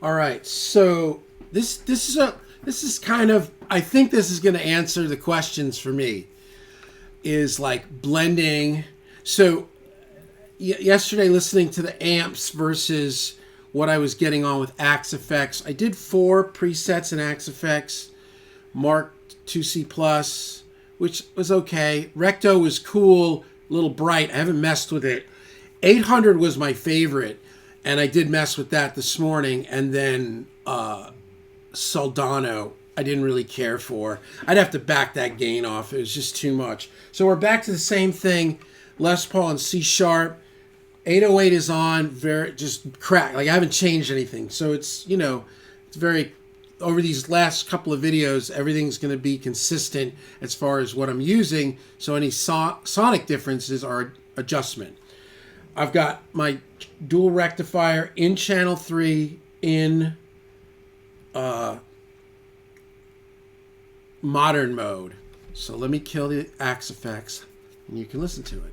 All right, so this is kind of, I think this is going to answer the questions for me. Is like blending. So yesterday, listening to the amps versus what I was getting on with Axe Effects, I did 4 presets in Axe Effects, Mark 2C Plus, which was okay. Recto was cool, a little bright. I haven't messed with it. 800 was my favorite, and I did mess with that this morning. And then Soldano, I didn't really care for. I'd have to back that gain off. It was just too much. So we're back to the same thing. Les Paul and C sharp. 808 is on, very just crack. Like I haven't changed anything. So it's, it's very, over these last couple of videos, everything's going to be consistent as far as what I'm using. So any sonic differences are adjustment. I've got my dual rectifier in channel 3 in modern mode. So let me kill the Axe Effects and you can listen to it.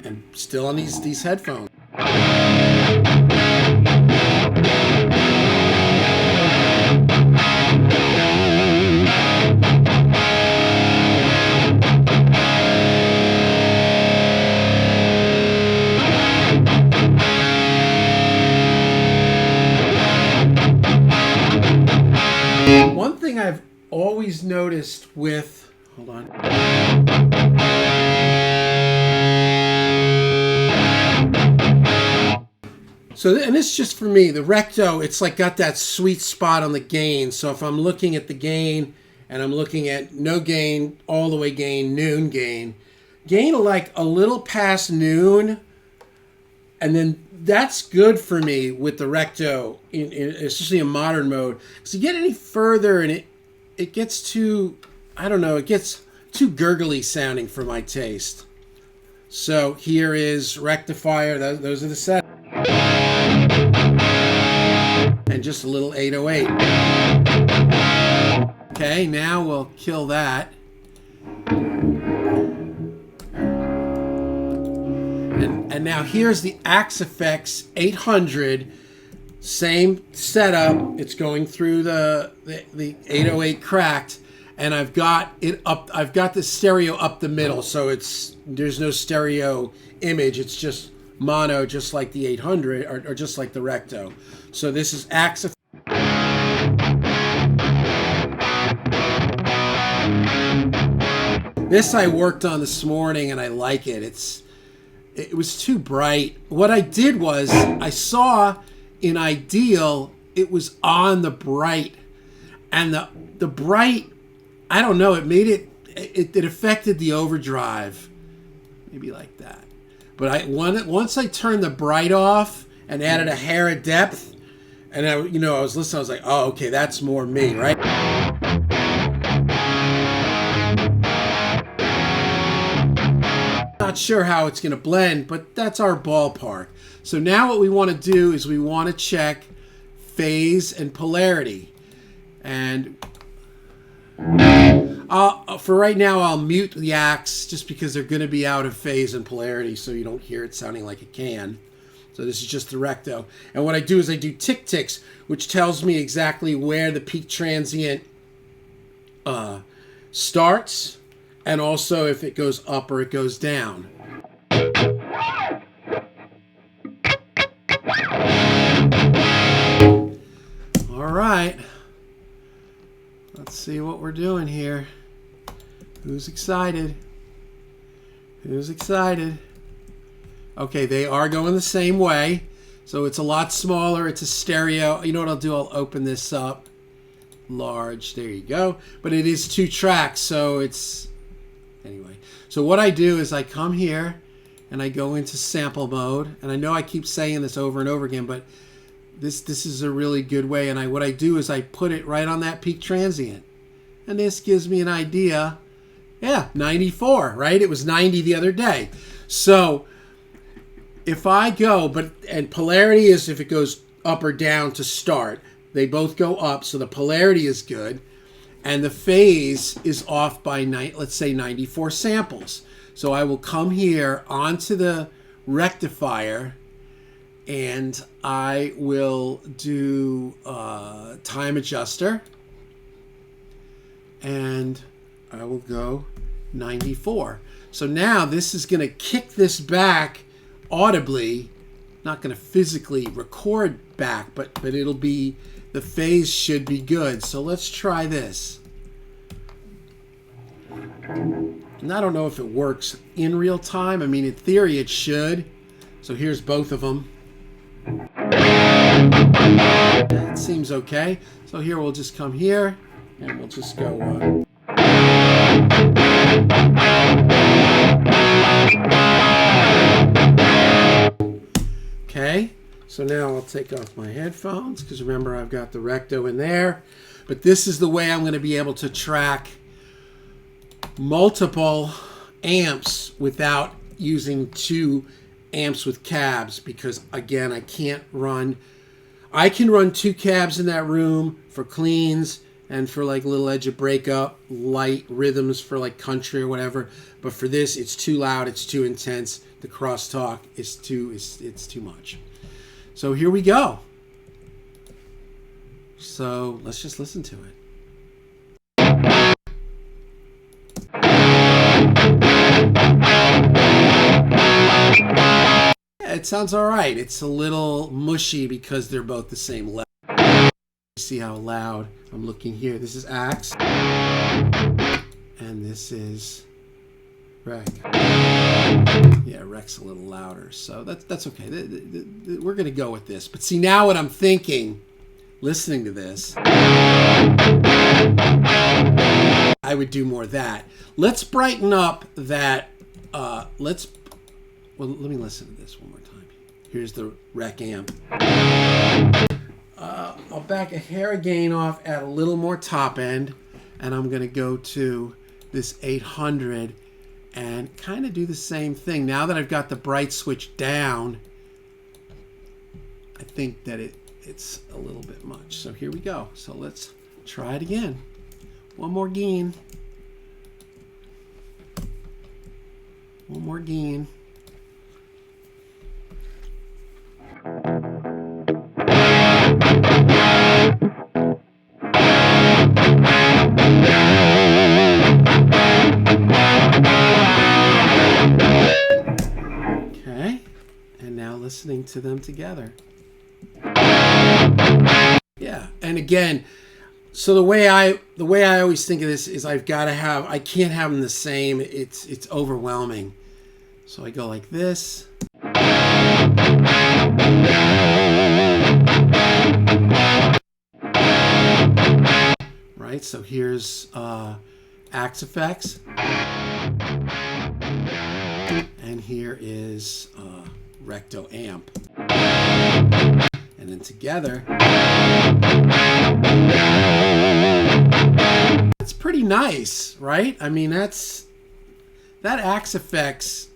And still on these headphones. One thing I've always noticed with, hold on. So, and this is just for me, the Recto, it's like got that sweet spot on the gain. So if I'm looking at the gain and I'm looking at no gain, all the way gain, noon gain, like a little past noon, and then that's good for me with the Recto, especially in modern mode. Because you get any further and it gets too, I don't know, it gets too gurgly sounding for my taste. So here is rectifier, those are the settings. And just a little 808. Okay, now we'll kill that. And now here's the Axe Effects 800. Same setup. It's going through the 808 cracked. And I've got it up. I've got the stereo up the middle, so there's no stereo image. It's just mono, just like the 800 or just like the Recto. So this is Axe Effects. This I worked on this morning and I like it. It was too bright. What I did was I saw in Ideal it was on the bright, and the bright, I don't know, it made it affected the overdrive, maybe like that. But once I turned the bright off and added a hair of depth, and I was listening, I was like, oh, okay, that's more me, right? Not sure how it's going to blend, but that's our ballpark. So now what we want to do is we want to check phase and polarity. And for right now, I'll mute the Axe just because they're going to be out of phase and polarity, so you don't hear it sounding like a can. So this is just the Recto. And what I do is I do tick ticks, which tells me exactly where the peak transient starts, and also if it goes up or it goes down. All right. Let's see what we're doing here. Who's excited? Who's excited? Okay, they are going the same way. So it's a lot smaller. It's a stereo. You know what I'll do? I'll open this up. Large. There you go. But it is 2 tracks, so it's... Anyway. So what I do is I come here and I go into sample mode. And I know I keep saying this over and over again, but this is a really good way. And what I do is I put it right on that peak transient. And this gives me an idea. Yeah, 94, right? It was 90 the other day. So if I go, and polarity is if it goes up or down to start. They both go up, so the polarity is good. And the phase is off by, let's say, 94 samples. So I will come here onto the rectifier, and I will do time adjuster, and I will go 94. So now this is going to kick this back audibly, not going to physically record back, but it'll be, the phase should be good. So let's try this. And I don't know if it works in real time. I mean, in theory it should. So here's both of them. That seems okay. So here we'll just come here and we'll just go okay, so now I'll take off my headphones because remember I've got the recto in there. But this is the way I'm going to be able to track multiple amps without using 2 amps with cabs, because again, I can run 2 cabs in that room for cleans and for like little edge of breakup, light rhythms for like country or whatever. But for this, it's too loud, it's too intense. The crosstalk is it's too much. So here we go. So let's just listen to it. It sounds all right. It's a little mushy because they're both the same level. See how loud I'm looking here. This is Axe, and this is Rec. Yeah, Rec's a little louder, so that's okay. We're gonna go with this. But see, now what I'm thinking, listening to this, I would do more of that. Let's brighten up that. Well, let me listen to this one more time. Here's the Rec amp. I'll back a hair of gain off, add a little more top end, and I'm going to go to this 800 and kind of do the same thing. Now that I've got the bright switch down, I think that it's a little bit much. So here we go. So let's try it again. One more gain. One more gain. Okay, and now listening to them together. Yeah, and again, so the way I always think of this is I can't have them the same. It's overwhelming. So I go like this. Right, so here's Axe Effects. And here is Recto Amp. And then together, that's pretty nice, right? I mean, that Axe Effects,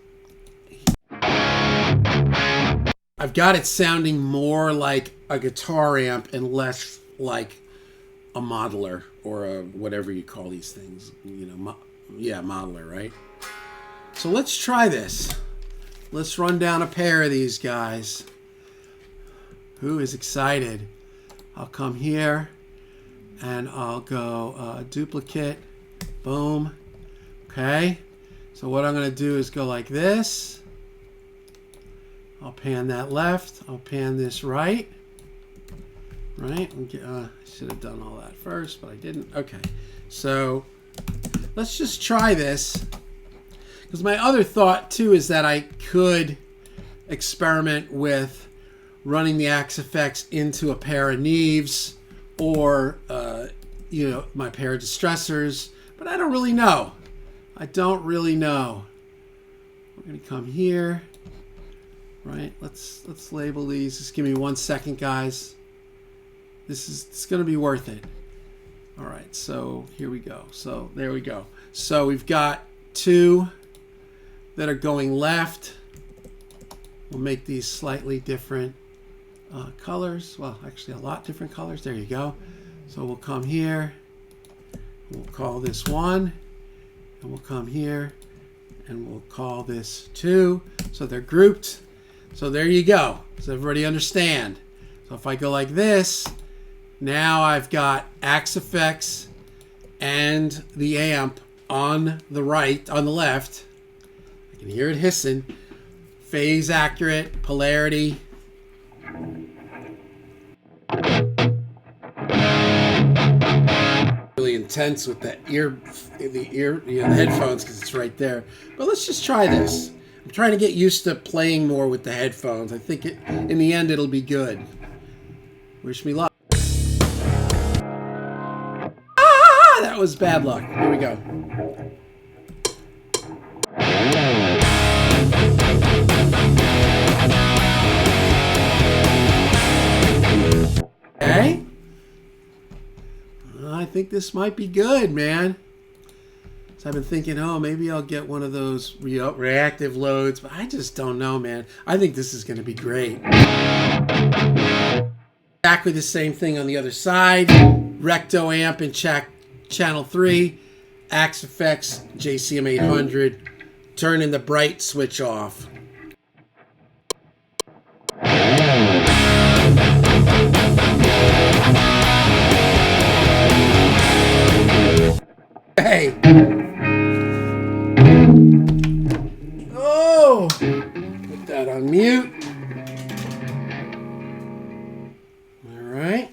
I've got it sounding more like a guitar amp and less like a modeler or a whatever you call these things, you know, modeler, right? So let's try this. Let's run down a pair of these guys. Who is excited? I'll come here and I'll go duplicate, boom. Okay, so what I'm going to do is go like this. I'll pan that left, I'll pan this right. Right, I should have done all that first, but I didn't. Okay, so let's just try this. Because my other thought too is that I could experiment with running the Axe Effects into a pair of Neves or you know, my pair of distressors, but I don't really know. I don't really know. We're gonna come here, right? Let's label these. Just give me 1 second, guys. It's gonna be worth it. All right, so here we go. So there we go. So we've got 2 that are going left. We'll make these slightly different colors. Well, actually a lot different colors. There you go. So we'll come here. We'll call this 1. And we'll come here. And we'll call this 2. So they're grouped. So there you go. Does everybody understand? So if I go like this, now I've got axe effects and the amp on the right, on the left. I can hear it hissing. Phase accurate, polarity. Really intense with the headphones because it's right there. But let's just try this. I'm trying to get used to playing more with the headphones. I think in the end it'll be good. Wish me luck. Ah, that was bad luck. Here we go. Okay. I think this might be good, man. So I've been thinking, oh, maybe I'll get one of those reactive loads, but I just don't know, man. I think this is going to be great. Exactly the same thing on the other side. Recto amp in channel 3. Axe effects, JCM 800. Turning the bright switch off. Hey. Oh, put that on mute. All right.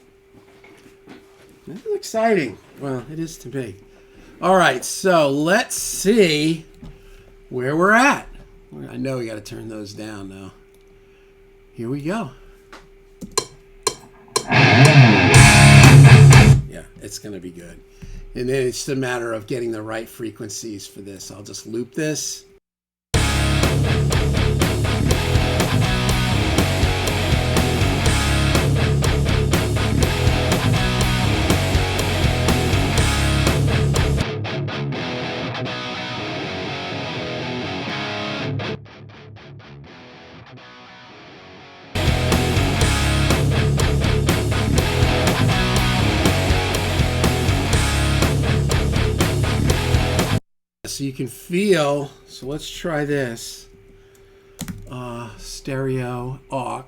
This is exciting. Well, it is to me. All right, so let's see where we're at. I know we got to turn those down now. Here we go. Yeah, it's going to be good. And then it's a matter of getting the right frequencies for this. I'll just loop this. So you can feel, so let's try this. Stereo aux.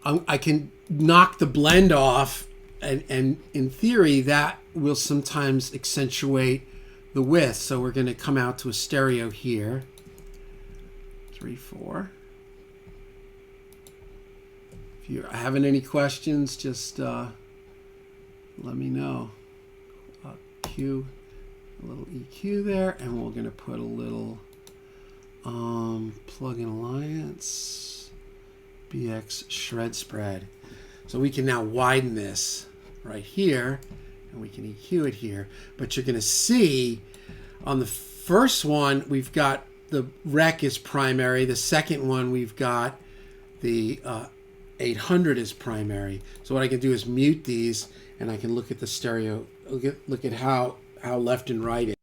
I can knock the blend off, and in theory that will sometimes accentuate the width. So we're going to come out to a stereo here. 3, 4. If you're having any questions, just let me know. Q. A little EQ there, and we're going to put a little plug-in alliance BX shred spread. So we can now widen this right here, and we can EQ it here. But you're going to see on the first one, we've got the rec is primary. The second one, we've got the 800 is primary. So what I can do is mute these, and I can look at the stereo, look at how left and right is.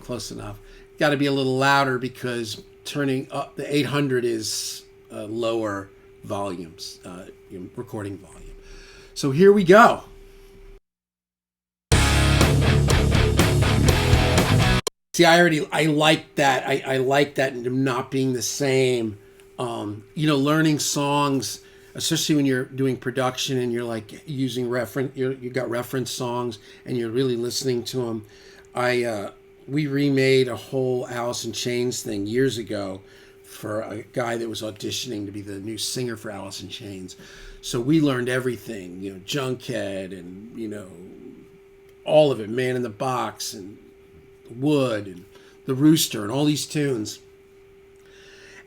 Close enough. Got to be a little louder because turning up the 800 is lower volumes, recording volume. So here we go. See, I like that. I like that not being the same. Learning songs, especially when you're doing production and you're like using you got reference songs and you're really listening to them. We remade a whole Alice in Chains thing years ago for a guy that was auditioning to be the new singer for Alice in Chains. So we learned everything, Junkhead and, all of it, Man in the Box and Wood and The Rooster and all these tunes.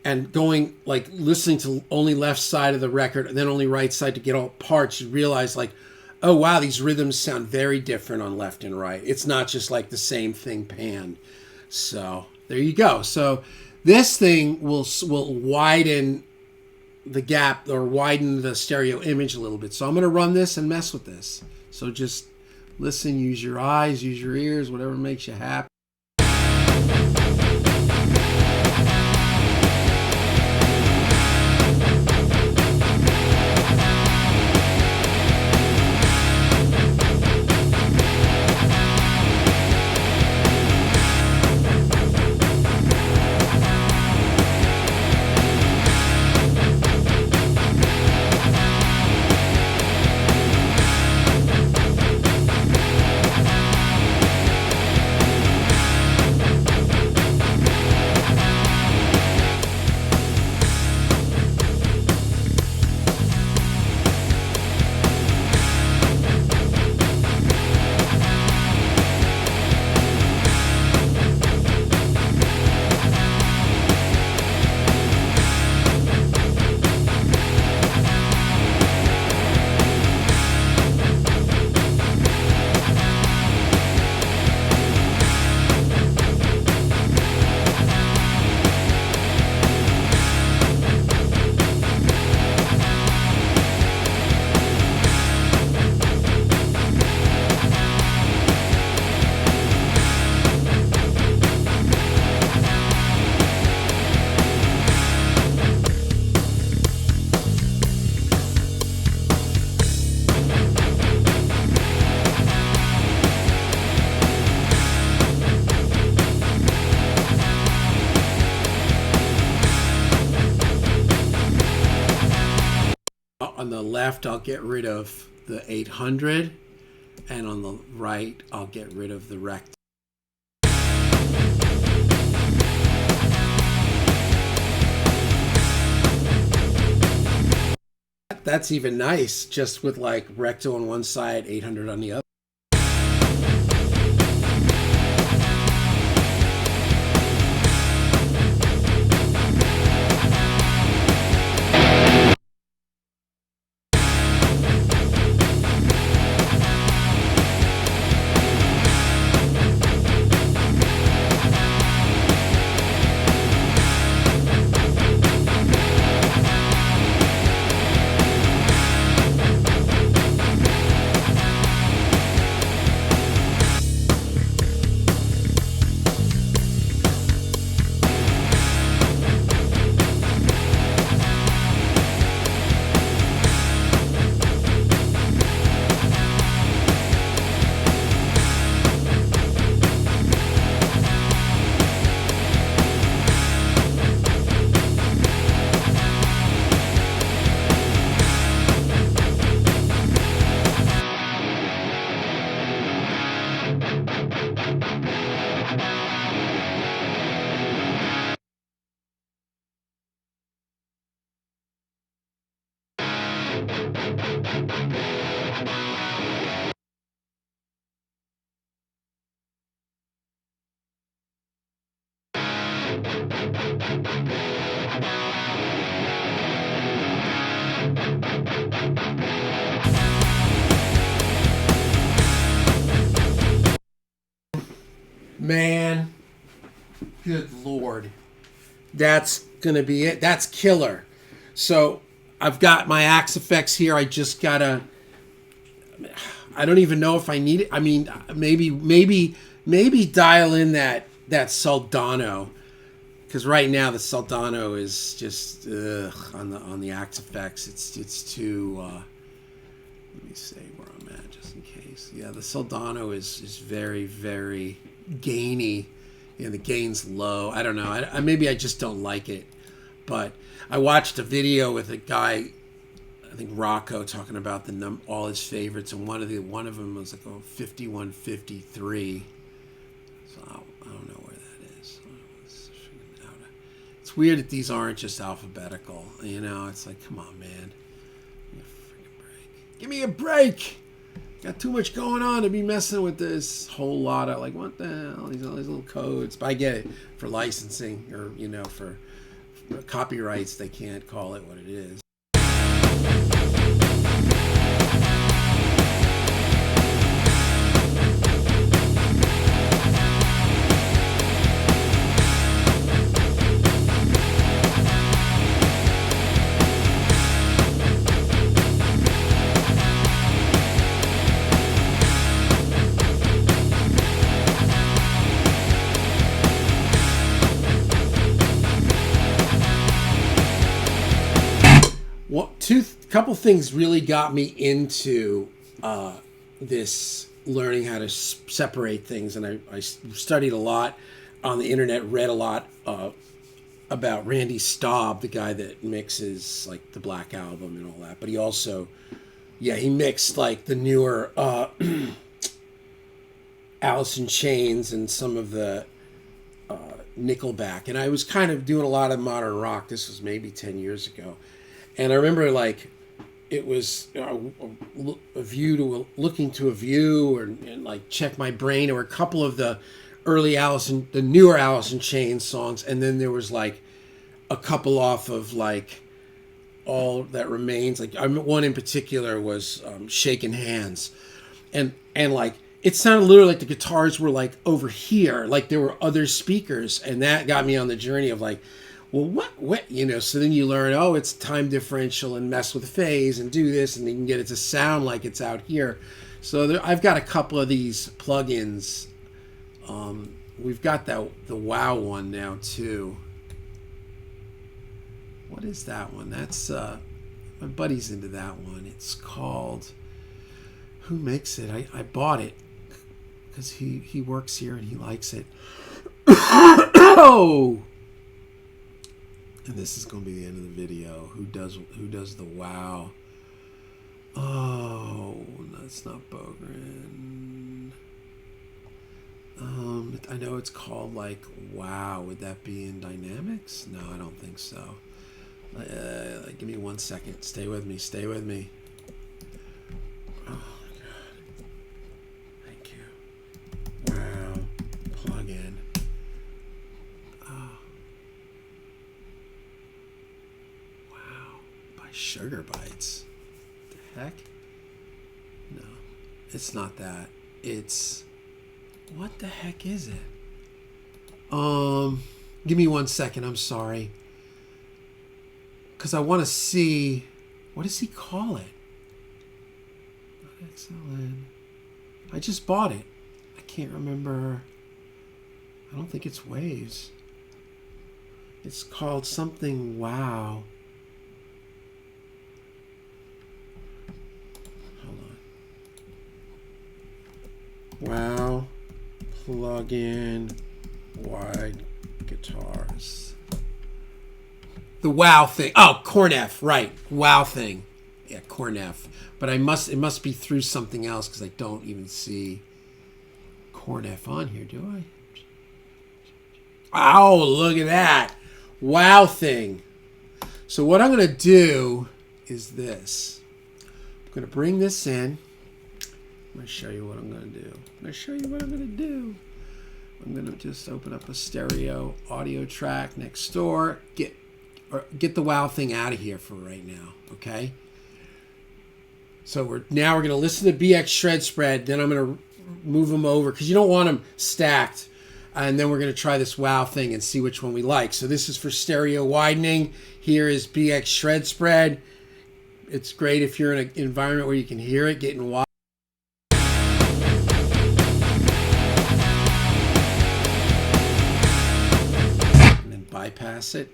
And going, listening to only left side of the record and then only right side to get all parts, you realize, oh, wow, these rhythms sound very different on left and right. It's not just like the same thing panned. So there you go. So this thing will widen the gap or widen the stereo image a little bit. So I'm going to run this and mess with this. So just listen, use your eyes, use your ears, whatever makes you happy. on the left, I'll get rid of the 800, and on the right, I'll get rid of the rect. That's even nice, just with like recto on one side, 800 on the other. Man, good Lord. That's going to be it. That's killer. So I've got my Axe effects here. I just got to... I don't even know if I need it. I mean, maybe dial in that Soldano. Because right now the Soldano is just on the Axe effects. It's too... let me say where I'm at just in case. Yeah, the Soldano is very, very gainy. The gain's low. I don't know. Maybe I just don't like it. But I watched a video with a guy, I think Rocco, talking about all his favorites, and one of them was like a 5153. So I don't know where that is. It's weird that these aren't just alphabetical. It's like, come on, man. Give me a break. Got too much going on to be messing with this whole lot of, like, what the hell, these little codes. But I get it for licensing or, for copyrights, they can't call it what it is. Couple things really got me into this learning how to separate things, and I studied a lot on the internet, read a lot about Randy Staub, the guy that mixes like the Black Album and all that, but he also he mixed like the newer Alice in Chains and some of the Nickelback, and I was kind of doing a lot of modern rock. This was maybe 10 years ago, and I remember like it was looking to a view and like check my brain. There were a couple of the newer Alice in Chains songs, and then there was like a couple off of like All That Remains. Like one in particular was Shaking Hands, and like it sounded literally like the guitars were like over here, like there were other speakers, and that got me on the journey of like, well, what, so then you learn, it's time differential and mess with phase and do this, and you can get it to sound like it's out here. So I've got a couple of these plugins. We've got the WoW one now too. What is that one? That's, my buddy's into that one. It's called, who makes it? I bought it because he works here and he likes it. Oh! And this is going to be the end of the video. Who does the WoW? Oh, that's not Bogren. I know it's called like wow. Would that be in dynamics? No, I don't think so. Give me 1 second. Stay with me. Stay with me. Oh my god. Thank you. Wow. Plug in. Oh. Wow. By Sugar Bites. What the heck? No. It's not that. It's... What the heck is it? Give me 1 second. I'm sorry. Because I want to see... What does he call it? Not XLN. I just bought it. I can't remember. I don't think it's Waves. It's called something wow. Hold on. Wow. Plug-in wide guitars. The wow thing. Oh, Cornef, right. Wow thing. Yeah, Cornef. But it must be through something else because I don't even see Cornef on here, do I? Oh, look at that. Wow thing. So what I'm going to do is this. I'm going to bring this in. I'm going to show you what I'm going to do. I'm going to just open up a stereo audio track next door. Get the wow thing out of here for right now, okay? So we're going to listen to BX Shred Spread. Then I'm going to move them over because you don't want them stacked. And then we're going to try this wow thing and see which one we like. So this is for stereo widening. Here is BX Shred Spread. It's great if you're in an environment where you can hear it getting wide. And then bypass it.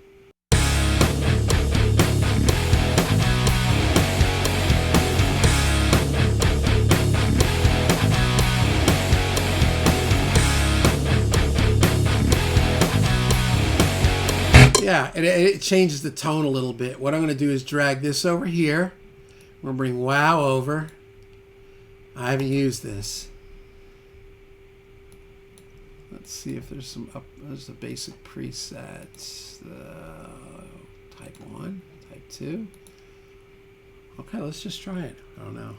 Yeah, it changes the tone a little bit. What I'm going to do is drag this over here. I'm going to bring wow over. I haven't used this. Let's see if there's some there's the basic presets. Type 1, type 2. Okay, let's just try it. I don't know.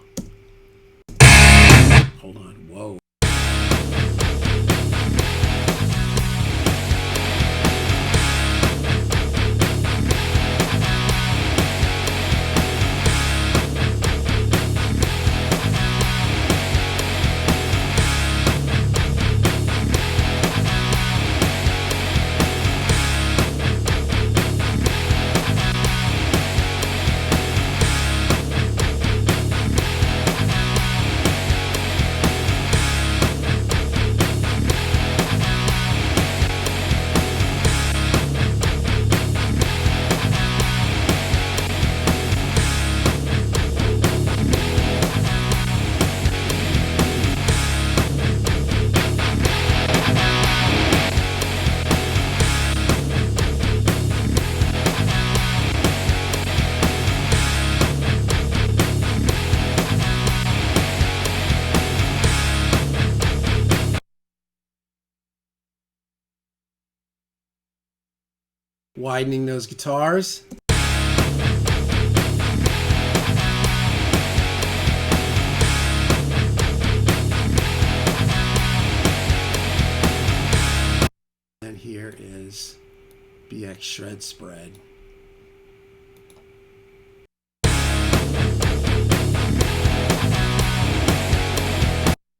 Hold on. Whoa. Widening those guitars. And here is BX Shred Spread.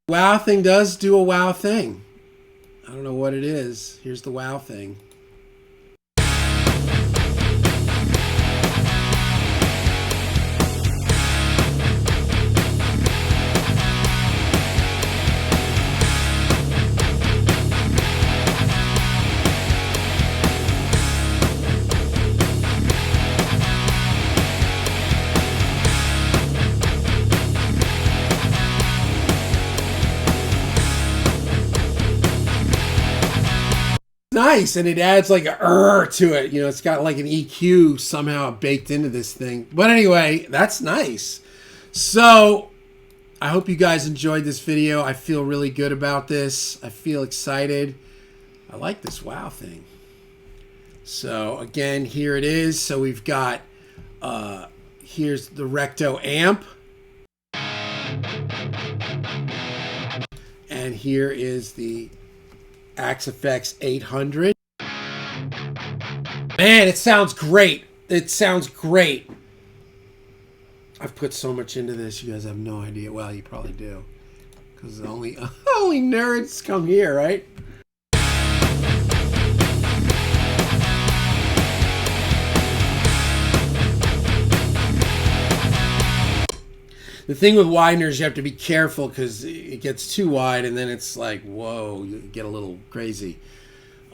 Wow thing does do a wow thing. I don't know what it is. Here's the wow thing. Nice, and it adds like a to it. You know, it's got like an EQ somehow baked into this thing. But anyway, that's nice. So I hope you guys enjoyed this video. I feel really good about this. I feel excited. I like this wow thing. So again, here it is. So we've got, here's the Recto amp. And here is the Axe-Fx 800. Man, it sounds great. It sounds great. I've put so much into this, you guys have no idea. Well, you probably do. Because only nerds come here, right? The thing with wideners, you have to be careful because it gets too wide and then it's like, whoa, you get a little crazy.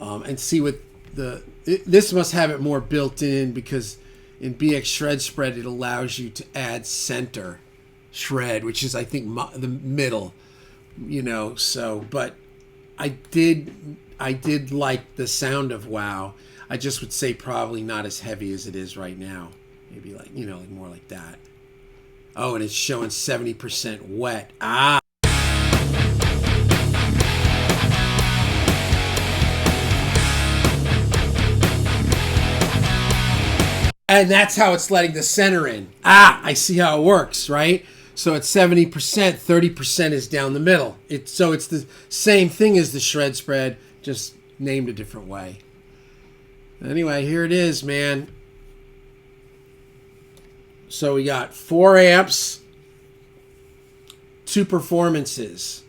And see with this must have it more built in because in BX Shred Spread, it allows you to add center shred, which is, I think, the middle, you know, so, but I did like the sound of wow. I just would say probably not as heavy as it is right now. Maybe like, you know, like more like that. Oh, and it's showing 70% wet. Ah. And that's how it's letting the center in. Ah, I see how it works, right? So it's 70%, 30% is down the middle. So it's the same thing as the shred spread, just named a different way. Anyway, here it is, man. So we got 4 amps, 2 performances.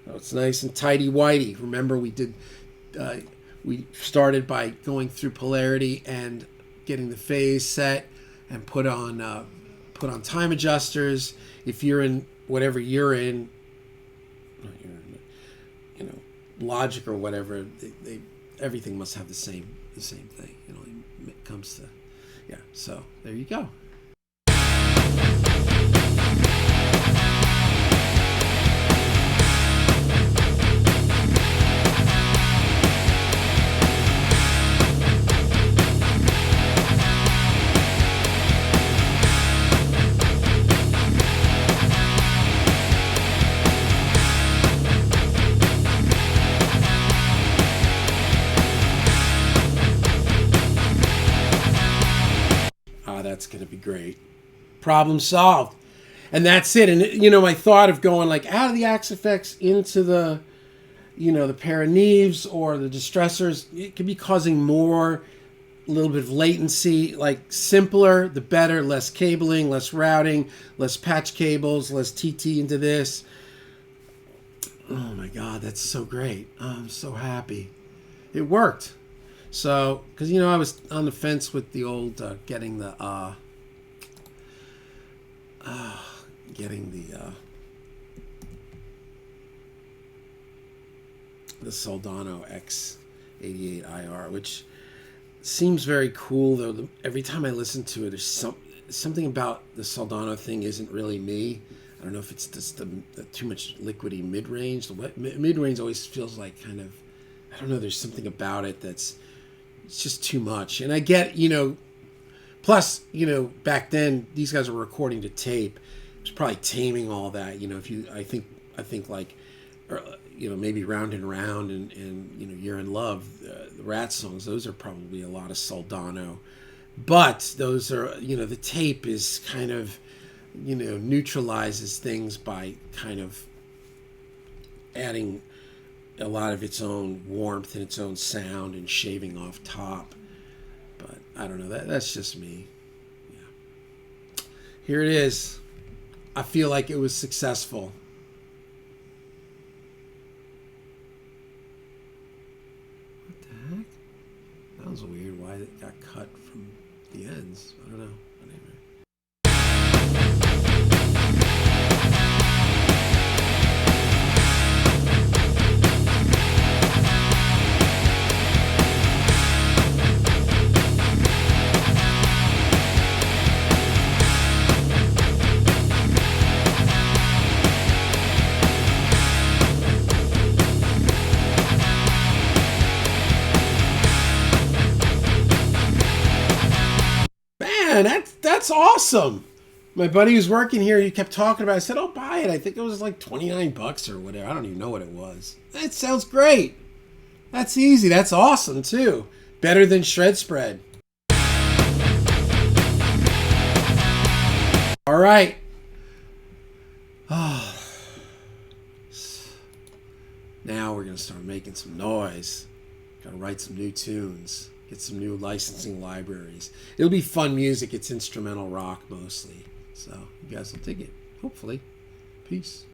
So it's nice and tighty-whitey. Remember, we started by going through polarity and getting the phase set and put on time adjusters. If you're in whatever you're in, you know, Logic or whatever, everything must have the same thing. You know, it comes to, yeah. So there you go. That's going to be great. Problem solved. And that's it. And, you know, my thought of going like out of the Axe-Fx into the, you know, the pair of Neves or the distressors, it could be causing more, a little bit of latency. Like simpler, the better. Less cabling, less routing, less patch cables, less TT into this. Oh my God, that's so great. I'm so happy. It worked. So, because, you know, I was on the fence with the old getting the Soldano X88IR, which seems very cool, though. Every time I listen to it, there's something about the Soldano thing isn't really me. I don't know if it's just the too much liquidy mid-range. The mid-range always feels like kind of, I don't know, there's something about it that's, it's just too much. And I get, you know, plus, you know, back then these guys were recording to tape. It was probably taming all that. You know, if you, I think like, you know, maybe Round and Round and you know, You're in Love, the Rat songs. Those are probably a lot of Soldano, but those are, you know, the tape is kind of, you know, neutralizes things by kind of adding a lot of its own warmth and its own sound and shaving off top. But I don't know, that's just me. Yeah. Here it is. I feel like it was successful. What the heck? That was weird why it got cut from the ends. I don't know. But anyway. Man, that's awesome. My buddy who's working here, he kept talking about it. I said, "Oh, buy it." I think it was like 29 bucks or whatever. I don't even know what it was. It sounds great. That's easy. That's awesome, too. Better than shred spread. All right. Oh. Now we're going to start making some noise. Got to write some new tunes. Get some new licensing libraries. It'll be fun music. It's instrumental rock mostly. So you guys will dig it. Hopefully. Peace.